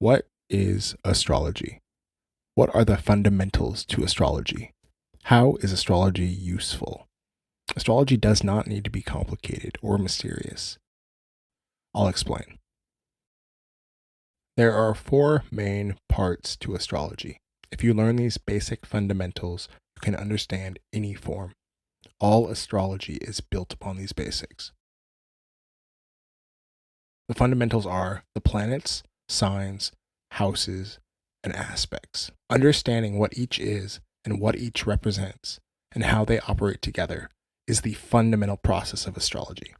What is astrology? What are the fundamentals to astrology? How is astrology useful? Astrology does not need to be complicated or mysterious. I'll explain. There are four main parts to astrology. If you learn these basic fundamentals, you can understand any form. All astrology is built upon these basics. The fundamentals are the planets, signs, houses, and aspects. Understanding what each is and what each represents and how they operate together is the fundamental process of astrology.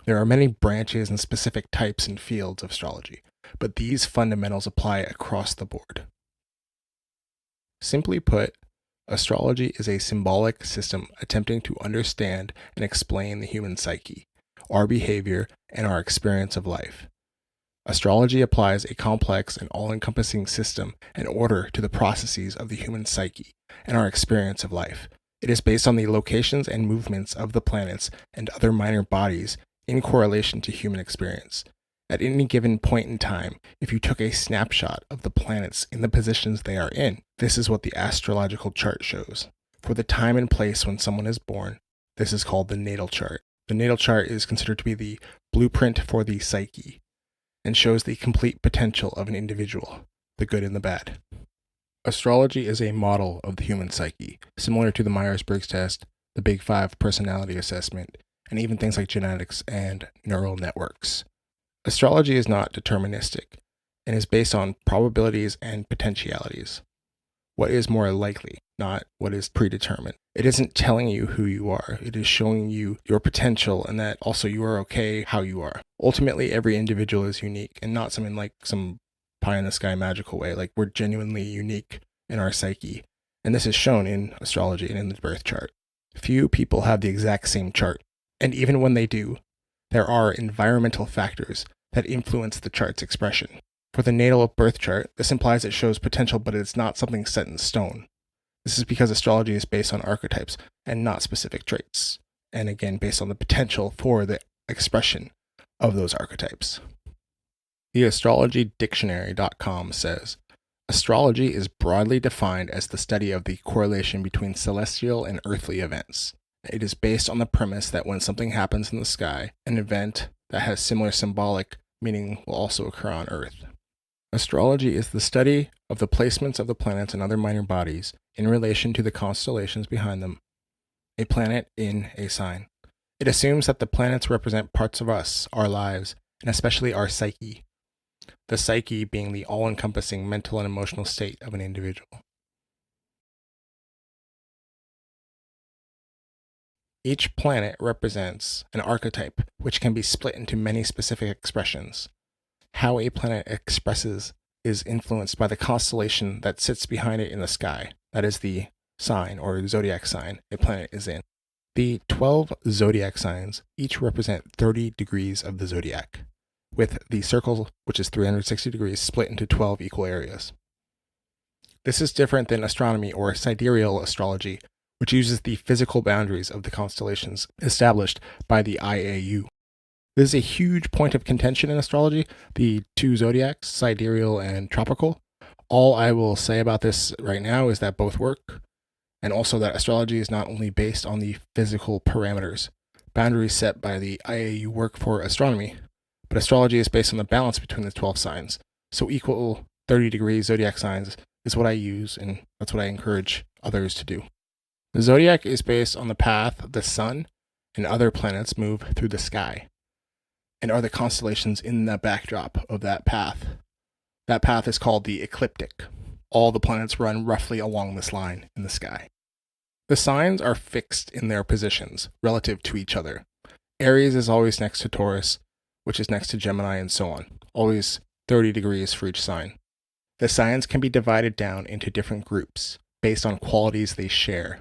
There are many branches and specific types and fields of astrology, but these fundamentals apply across the board. Simply put, astrology is a symbolic system attempting to understand and explain the human psyche, our behavior, and our experience of life. Astrology applies a complex and all-encompassing system and order to the processes of the human psyche and our experience of life. It is based on the locations and movements of the planets and other minor bodies in correlation to human experience. At any given point in time, if you took a snapshot of the planets in the positions they are in, this is what the astrological chart shows. For the time and place when someone is born, this is called the natal chart. The natal chart is considered to be the blueprint for the psyche and shows the complete potential of an individual, the good and the bad. Astrology is a model of the human psyche, similar to the Myers-Briggs test, the Big Five personality assessment, and even things like genetics and neural networks. Astrology is not deterministic and is based on probabilities and potentialities. What is more likely, not what is predetermined. It isn't telling you who you are. It is showing you your potential and that also you are okay how you are. Ultimately, every individual is unique and not something like some pie in the sky magical way. Like, we're genuinely unique in our psyche. And this is shown in astrology and in the birth chart. Few people have the exact same chart. And even when they do, there are environmental factors that influence the chart's expression. For the natal birth chart, this implies it shows potential, but it's not something set in stone. This is because astrology is based on archetypes and not specific traits, and again, based on the potential for the expression of those archetypes. The astrologydictionary.com says, astrology is broadly defined as the study of the correlation between celestial and earthly events. It is based on the premise that when something happens in the sky, an event that has similar symbolic meaning will also occur on Earth. Astrology is the study of the placements of the planets and other minor bodies in relation to the constellations behind them, a planet in a sign. It assumes that the planets represent parts of us, our lives, and especially our psyche. The psyche being the all-encompassing mental and emotional state of an individual. Each planet represents an archetype, which can be split into many specific expressions. How a planet expresses is influenced by the constellation that sits behind it in the sky. That is the sign or zodiac sign a planet is in. The 12 zodiac signs each represent 30 degrees of the zodiac, with the circle, which is 360 degrees, split into 12 equal areas. This is different than astronomy or sidereal astrology, which uses the physical boundaries of the constellations established by the IAU. This is a huge point of contention in astrology, the two zodiacs, sidereal and tropical. All I will say about this right now is that both work, and also that astrology is not only based on the physical parameters, boundaries set by the IAU work for astronomy, but astrology is based on the balance between the 12 signs. So equal 30-degree zodiac signs is what I use, and that's what I encourage others to do. The zodiac is based on the path the sun and other planets move through the sky, and are the constellations in the backdrop of that path. That path is called the ecliptic. All the planets run roughly along this line in the sky. The signs are fixed in their positions relative to each other. Aries is always next to Taurus, which is next to Gemini, and so on. Always 30 degrees for each sign. The signs can be divided down into different groups based on qualities they share.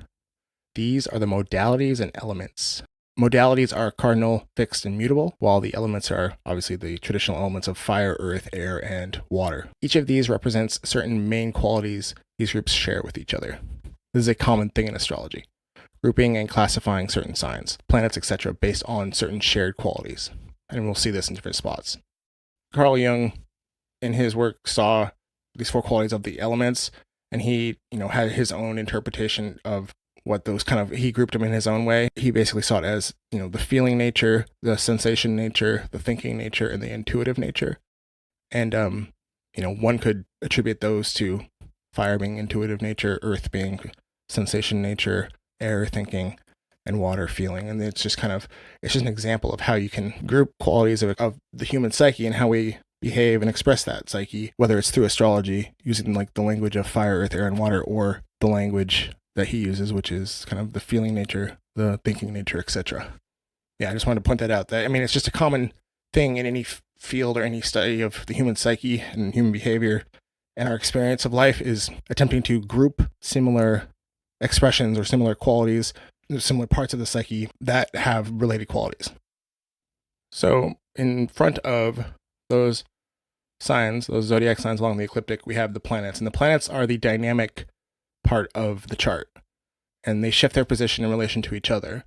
These are the modalities and elements. Modalities are cardinal, fixed, and mutable, while the elements are obviously the traditional elements of fire, earth, air, and water. Each of these represents certain main qualities these groups share with each other. This is a common thing in astrology, grouping and classifying certain signs, planets, etc., based on certain shared qualities. And we'll see this in different spots. Carl Jung in his work saw these four qualities of the elements, and he, had his own interpretation of what those he grouped them in his own way. He basically saw it as, the feeling nature, the sensation nature, the thinking nature, and the intuitive nature. And, one could attribute those to fire being intuitive nature, earth being sensation nature, air thinking, and water feeling. And it's just it's just an example of how you can group qualities of the human psyche and how we behave and express that psyche, whether it's through astrology, using like the language of fire, earth, air, and water, or the language that he uses, which is kind of the feeling nature, the thinking nature, etc. Yeah, I just wanted to point that out. It's just a common thing in any field or any study of the human psyche and human behavior and our experience of life is attempting to group similar expressions or similar qualities, similar parts of the psyche that have related qualities. So in front of those signs, those zodiac signs along the ecliptic, we have the planets. And the planets are the dynamic part of the chart. And they shift their position in relation to each other.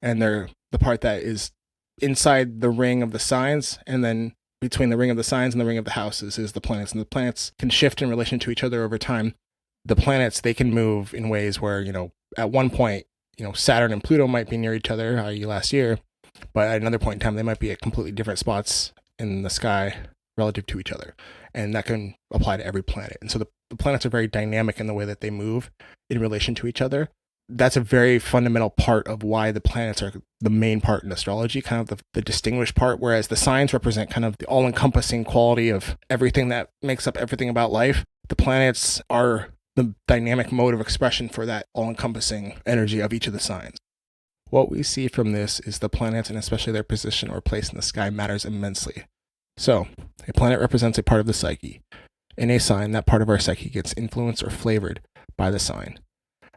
And they're the part that is inside the ring of the signs, and then between the ring of the signs and the ring of the houses is the planets. And the planets can shift in relation to each other over time. The planets, they can move in ways where, at one point, Saturn and Pluto might be near each other, i.e. last year, but at another point in time, they might be at completely different spots in the sky relative to each other. And that can apply to every planet. And so the planets are very dynamic in the way that they move in relation to each other. That's a very fundamental part of why the planets are the main part in astrology, kind of the distinguished part, whereas the signs represent kind of the all-encompassing quality of everything that makes up everything about life. The planets are the dynamic mode of expression for that all-encompassing energy of each of the signs. What we see from this is the planets, and especially their position or place in the sky, matters immensely. So, a planet represents a part of the psyche. In a sign, that part of our psyche gets influenced or flavored by the sign.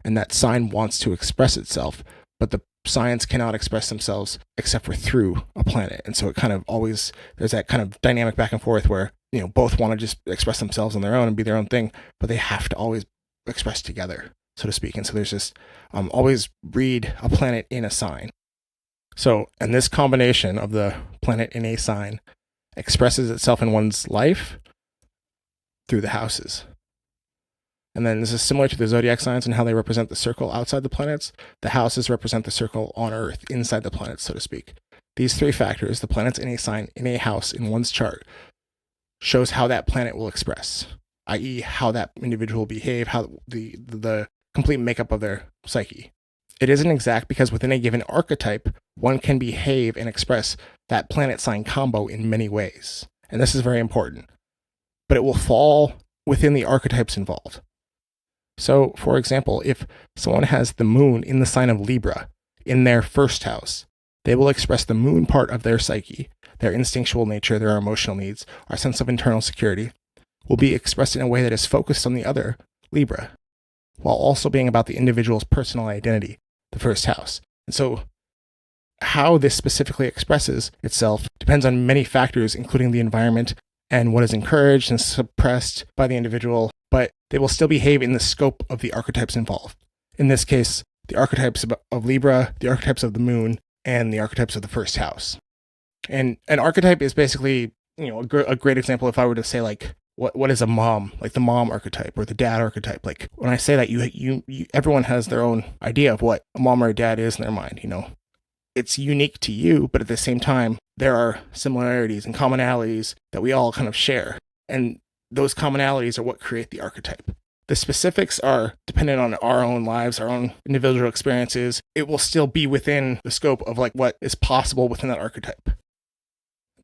And that sign wants to express itself, but the signs cannot express themselves except for through a planet. And so it kind of always, there's that kind of dynamic back and forth where, both want to just express themselves on their own and be their own thing, but they have to always express together, so to speak. And so there's this, always read a planet in a sign. So, and this combination of the planet in a sign expresses itself in one's life through the houses. And then this is similar to the zodiac signs and how they represent the circle outside the planets. The houses represent the circle on Earth, inside the planets, so to speak. These three factors, the planets in a sign, in a house, in one's chart, shows how that planet will express, i.e. how that individual will behave, how the complete makeup of their psyche. It isn't exact because within a given archetype, one can behave and express that planet sign combo in many ways. And this is very important. But it will fall within the archetypes involved. So, for example, if someone has the moon in the sign of Libra in their first house, they will express the moon part of their psyche, their instinctual nature, their emotional needs, our sense of internal security, will be expressed in a way that is focused on the other, Libra, while also being about the individual's personal identity, the first house. And so, how this specifically expresses itself depends on many factors, including the environment and what is encouraged and suppressed by the individual, but they will still behave in the scope of the archetypes involved. In this case, the archetypes of Libra, the archetypes of the moon, and the archetypes of the first house. And an archetype is basically, a great example if I were to say, like, what is a mom, like the mom archetype or the dad archetype. Like, when I say that, you everyone has their own idea of what a mom or a dad is in their mind, It's unique to you, but at the same time, there are similarities and commonalities that we all kind of share. And those commonalities are what create the archetype. The specifics are dependent on our own lives, our own individual experiences. It will still be within the scope of like what is possible within that archetype.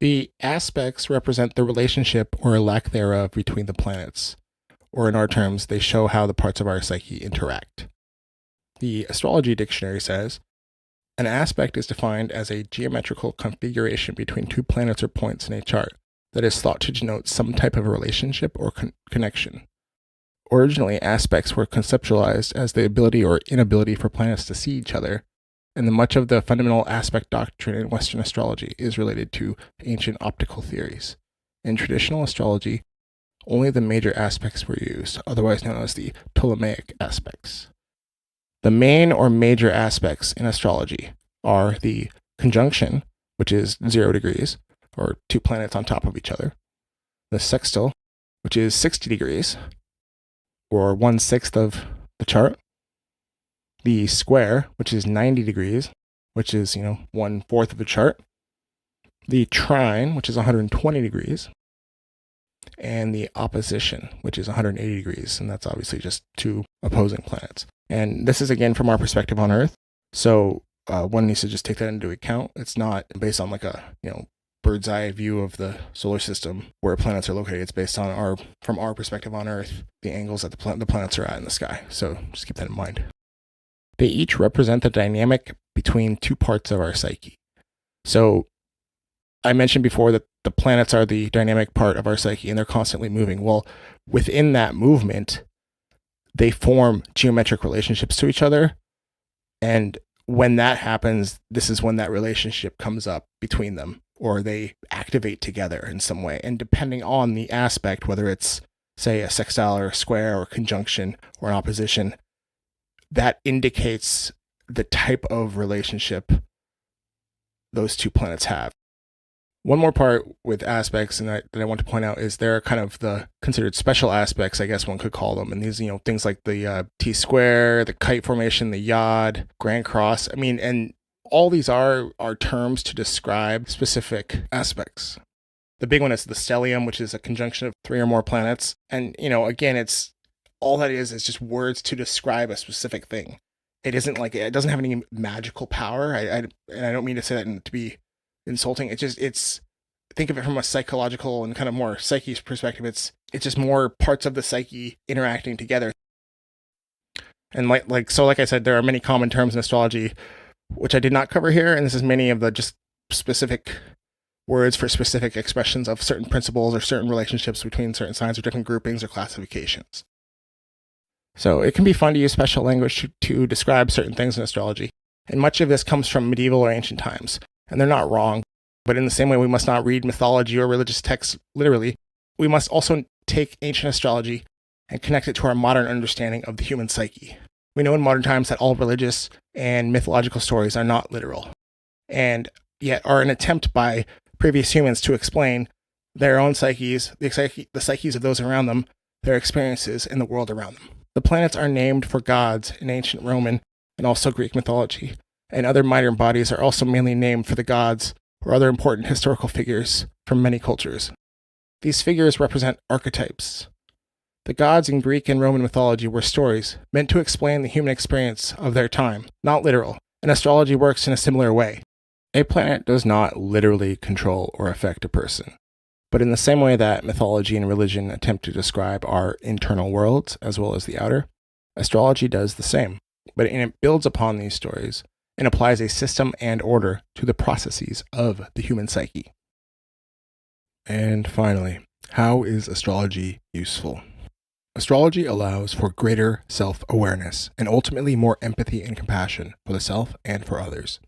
The aspects represent the relationship or lack thereof between the planets, or in our terms, they show how the parts of our psyche interact. The Astrology Dictionary says, an aspect is defined as a geometrical configuration between two planets or points in a chart that is thought to denote some type of relationship or connection. Originally, aspects were conceptualized as the ability or inability for planets to see each other, and much of the fundamental aspect doctrine in Western astrology is related to ancient optical theories. In traditional astrology, only the major aspects were used, otherwise known as the Ptolemaic aspects. The main or major aspects in astrology are the conjunction, which is 0 degrees, or two planets on top of each other, the sextile, which is 60 degrees, or 1/6 of the chart, the square, which is 90 degrees, which is, 1/4 of the chart, the trine, which is 120 degrees, and the opposition, which is 180 degrees, and that's obviously just two opposing planets. And this is, again, from our perspective on Earth, so one needs to just take that into account. It's not based on like a, bird's eye view of the solar system where planets are located. It's based on from our perspective on Earth, the angles that the planets are at in the sky. So just keep that in mind. They each represent the dynamic between two parts of our psyche. So I mentioned before that the planets are the dynamic part of our psyche and they're constantly moving. Well, within that movement, they form geometric relationships to each other. And when that happens, this is when that relationship comes up between them, or they activate together in some way. And depending on the aspect, whether it's, say, a sextile or a square or conjunction or an opposition, that indicates the type of relationship those two planets have. One more part with aspects that I want to point out is there are kind of the considered special aspects, I guess one could call them. And these, things like the T-square, the kite formation, the yod, grand cross. And all these are terms to describe specific aspects. The big one is the stellium, which is a conjunction of 3 or more planets. And, again, it's all that is just words to describe a specific thing. It isn't like, it doesn't have any magical power. And I don't mean to say that to be insulting. It's think of it from a psychological and kind of more psyche's perspective. It's just more parts of the psyche interacting together. And like I said, there are many common terms in astrology, which I did not cover here. And this is many of the just specific words for specific expressions of certain principles or certain relationships between certain signs or different groupings or classifications. So it can be fun to use special language to describe certain things in astrology. And much of this comes from medieval or ancient times. And they're not wrong, but in the same way we must not read mythology or religious texts literally. We must also take ancient astrology and connect it to our modern understanding of the human psyche. We know in modern times that all religious and mythological stories are not literal, and yet are an attempt by previous humans to explain their own psyches, the psyches of those around them, their experiences in the world around them. The planets are named for gods in ancient Roman and also Greek mythology. And other minor bodies are also mainly named for the gods or other important historical figures from many cultures. These figures represent archetypes. The gods in Greek and Roman mythology were stories meant to explain the human experience of their time, not literal, and astrology works in a similar way. A planet does not literally control or affect a person, but in the same way that mythology and religion attempt to describe our internal worlds as well as the outer, astrology does the same, but it builds upon these stories and applies a system and order to the processes of the human psyche. And finally, how is astrology useful? Astrology allows for greater self-awareness and ultimately more empathy and compassion for the self and for others.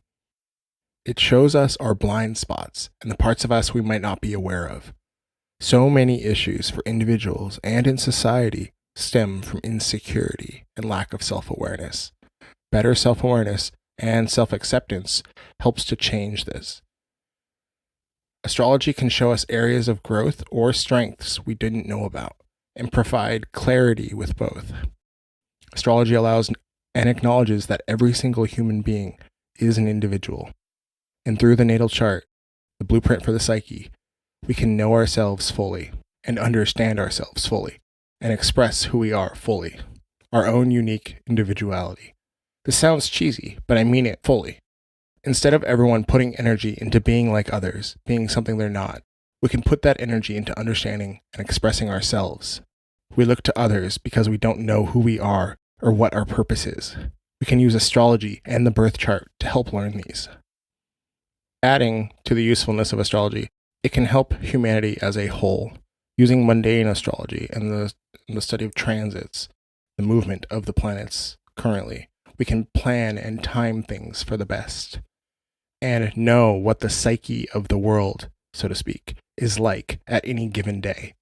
It shows us our blind spots and the parts of us we might not be aware of. So many issues for individuals and in society stem from insecurity and lack of self-awareness. Better self-awareness and self-acceptance helps to change this. Astrology can show us areas of growth or strengths we didn't know about and provide clarity with both. Astrology allows and acknowledges that every single human being is an individual. And through the natal chart, the blueprint for the psyche, we can know ourselves fully and understand ourselves fully and express who we are fully, our own unique individuality. This sounds cheesy, but I mean it fully. Instead of everyone putting energy into being like others, being something they're not, we can put that energy into understanding and expressing ourselves. We look to others because we don't know who we are or what our purpose is. We can use astrology and the birth chart to help learn these. Adding to the usefulness of astrology, it can help humanity as a whole. Using mundane astrology and the study of transits, the movement of the planets currently, we can plan and time things for the best and know what the psyche of the world, so to speak, is like at any given day.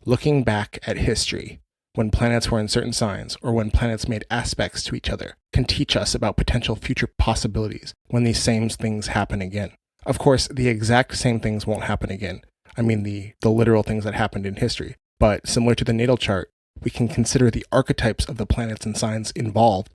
Looking back at history, when planets were in certain signs or when planets made aspects to each other, can teach us about potential future possibilities when these same things happen again. Of course, the exact same things won't happen again. I mean the literal things that happened in history. But similar to the natal chart, we can consider the archetypes of the planets and signs involved